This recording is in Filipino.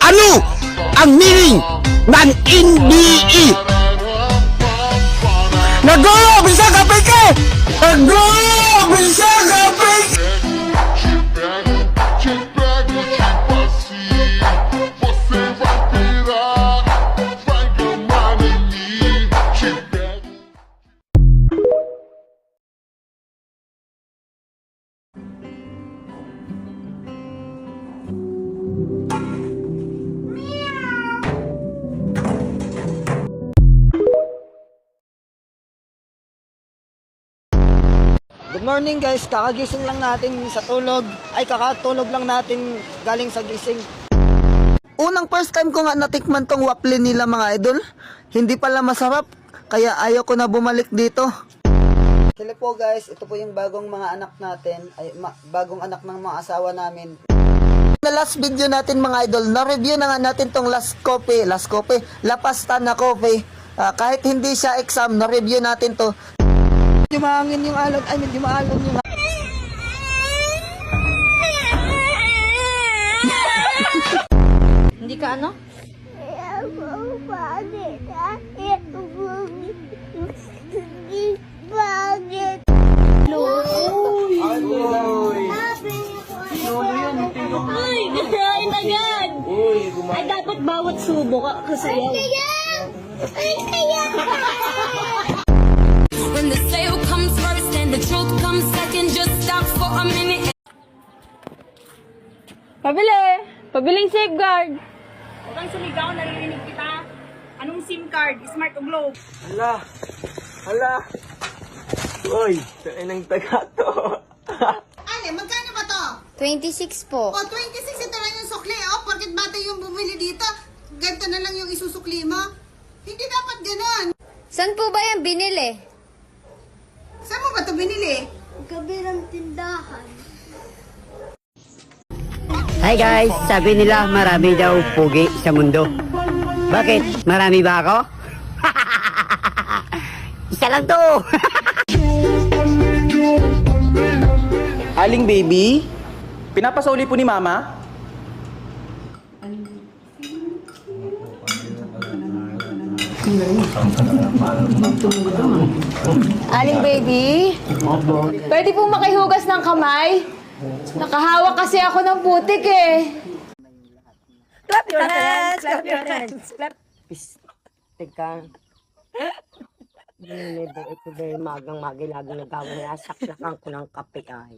Ano ang meaning ng NBE? Nag-go! Bisa kapay ka! Nag-go! Bisa kapay ka! Good morning guys, kakagising lang natin sa tulog. Ay, kakatulog lang natin galing sa gising. Unang first time ko nga natikman tong waffle nila mga idol. Hindi pala masarap, kaya ayaw ko na bumalik dito. Hello po guys, ito po yung bagong mga anak natin. Ay, bagong anak ng mga asawa namin. Na last video natin mga idol, na-review na nga natin tong La Pasta na coffee. Kahit hindi siya exam, na-review natin to. Medyo mahangin yung alon, ay medyo maalon yung Hindi ka ano? Ay, ay, agad! Ay, dapat bawat subo ka kasayaw. When the sale comes first and the truth comes second, just stop for a minute. Pabili! Pabiling safeguard! Huwag kang sumigaw, naririnig kita. Anong SIM card? Smart o Globe? Hala. Uy, saan ang taga to? Ale, magkano ba to? 26 po. O, 26 ito lang yung sukli. O, porket bata yung bumili dito, ganito na lang yung isusukli mo. Hindi dapat ganon. Saan po ba yan binili? Saan mo ba ito binili? Kabilang tindahan. Hi guys, sabi nila marami daw pugi sa mundo. Bakit? Marami ba ako? Isa lang to. Aling baby, pinapasoli po ni mama. Aling baby? Pwede pong makihugas ng kamay? Nakahawak kasi ako ng putik eh. Clap your hands! Clap your hands! Clap! Teka. Ito ba yung magang magilagang nagawin na saklakan ko ng kape ay.